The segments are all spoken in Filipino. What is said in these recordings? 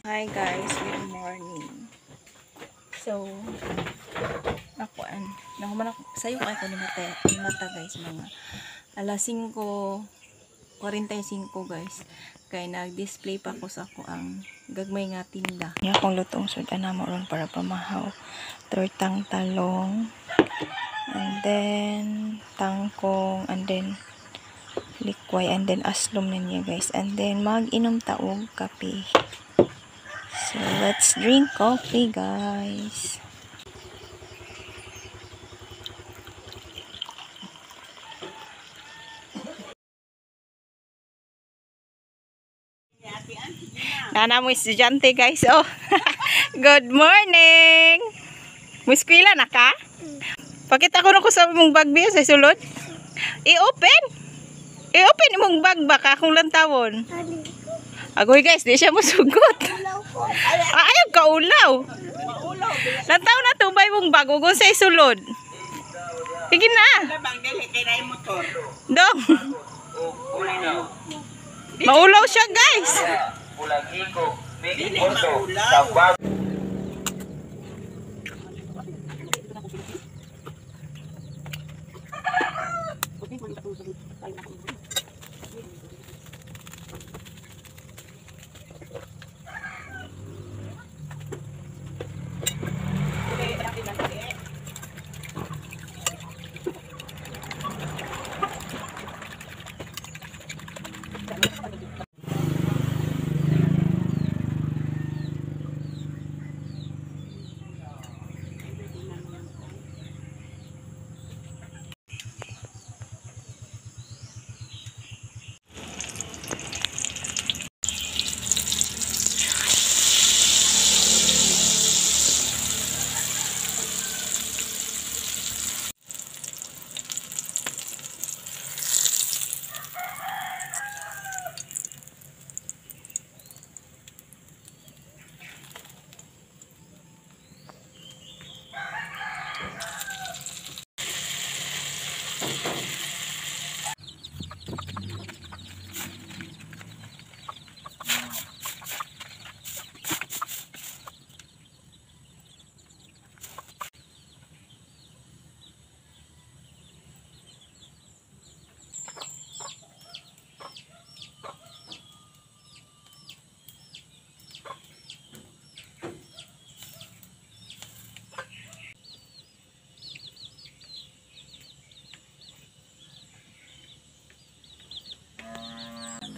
Hi guys, good morning. So, nahuman ako, sayo ko ni mata guys, mga alas 5:45 guys. Kaya nag-display pa ko sa ako ang gagmay nga tinda. Nga akong lutong sudan na mo ron para pamahaw. Tortang talong, and then tangkong, and then likway, and then aslom na niya guys. And then mag-inom taog kape. So, let's drink coffee, guys. Nana mo estudyante, guys. Oh, good morning. Muskwila na ka? Pakita ko na ko sa mong bag biyo sa sulod. I-open. I-open imong bag baka kung lantawon. Agoy guys, di siya musugot. Ayaw ka ulaw. Lantaw na tubay mong bag, ugong sa isulod. Sige na. Dong. Maulaw siya guys.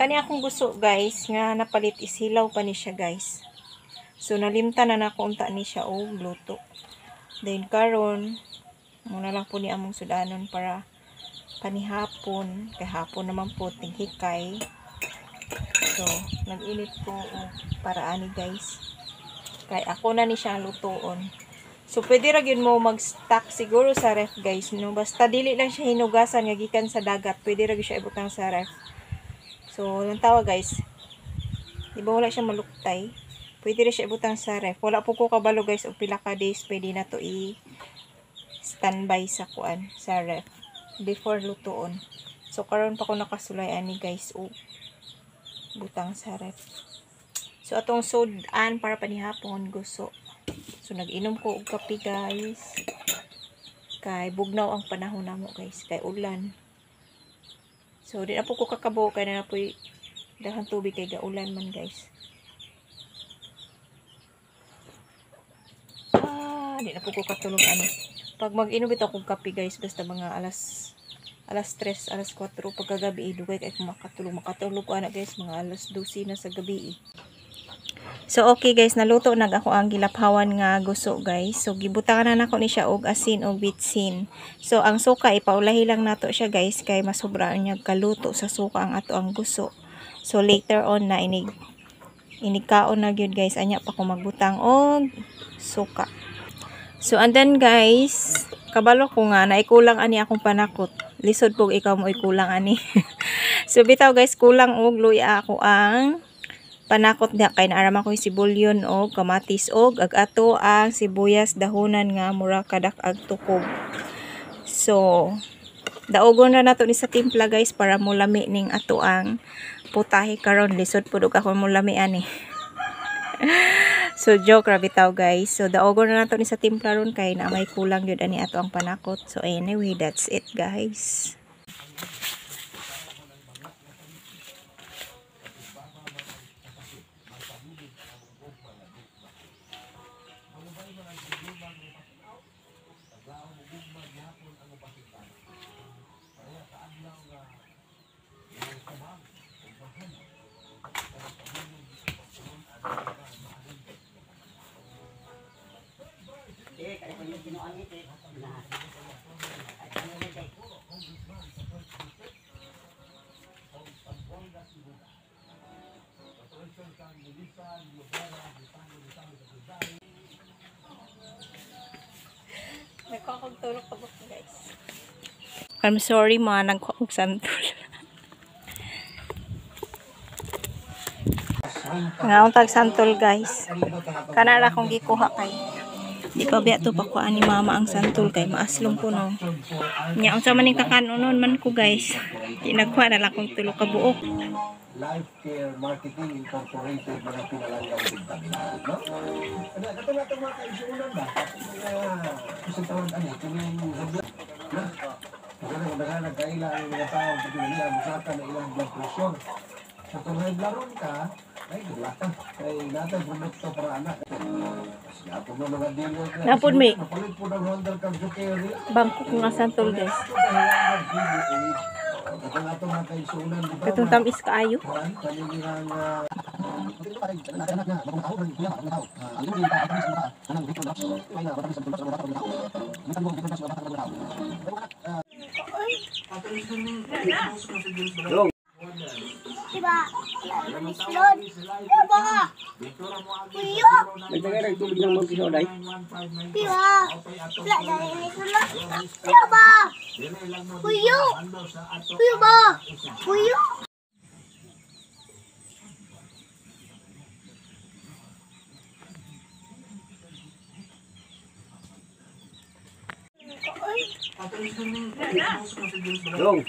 Kani akong gusto guys nga napalit isilaw pa ni siya guys. So nalimta na nako unta ni siya og luto. Then karon muna lang po ni among sudanon para panihapon, kay hapon naman po ting hikay. So nag-init po para ani guys. Kay ako na ni siya lutoon. So pwede ra gyud mo mag-stock siguro sa ref guys, no? Basta dili lang siya hinugasan nga gikan sa dagat, pwede ra gyud siya ibutang sa ref. So, lang tawa guys. Di ba wala siya maluktay? Pwede rin siya ibutang sa ref. Wala po ko kabalo guys. O pila ka days pwede na to i-standby sa kuan, sa ref. Before lutoon. So, karon pa ko nakasulay ani guys. O, butang sa ref. So, atong sudan para panihapon gusto. So, nag-inom ko og kape guys. Kay bugnaw ang panahon namo guys. Kay ulan. So, di na po ko kakabo, kaya na po dahang tubig kay gaulan man guys. Di na po ko katulog ano. Pag mag-inom ito akong kape guys, basta mga alas 3, alas 4 pagkagabi, dugay kay makatulog ko anak guys, mga alas 12 na sa gabi. So, okay guys, naluto nag ako ang gilaphawan nga gusto guys. So, gibutangan na nako ni siya og asin og bitsin. So, ang suka ipaulahi lang nato siya guys kay masobra niya kaluto sa suka ang ato ang gusto. So, later on na inigkaon na gyud guys, anya pa ko magbutang og suka. So, and then guys, kabalo ko nga naikulang ani akong panakot. Lisod pog ikaw mo ikulang ani. So, bitaw guys, kulang og luya ako ang panakot nga kay naaraman ko sibulyon og kamatis og ag-ato ang sibuyas dahonan nga mura kadak-ag tukob. So daogon ra nato ni sa timpla guys para mulami ning ato ang putahe karon. Lisod pud og ako mulami ani. So joke ra bitaw guys. So daogon na nato ni sa timpla ron kay na may kulang gyud ani ato ang panakot. So anyway, that's it guys. Nagkakagtulog pa guys. I'm sorry mga nagkakag santol. Nga tag santol guys. Kana ra kong gikuha kay. Di pa biya to pakuan ni mama ang santol kay maaslong ko no. Nya unsa man ning kakanon man ko guys. Kinagkuha na lang kong tulo ka buok. Life Care Marketing Incorporated mga pinalanggang bigtabinan, no? Kato nga itong mga kaisunan ba? Kasi tawag ano, kung habla, na? Kasi na nagkaila ang mga tao, pati nila, masaka na ilang blood pressure. Sa kung naglaron ka, ay, gulata. Kaya natin, produkto para anak. Kasi ako mo mga dealer na. Napod may. Napalit po ng Honda Carzucari. Bangkok nga santol guys. Ito nga itong mga kaisunan. Katong tamis kaayo. Kanilirang Diba? Mislod. Diba? Kuyo. Nagtagay nagtubig ng mga piso, day. Diba? Wala na rin mislod. Diba? Kuyo. Kuyo ba? Kuyo. Dong.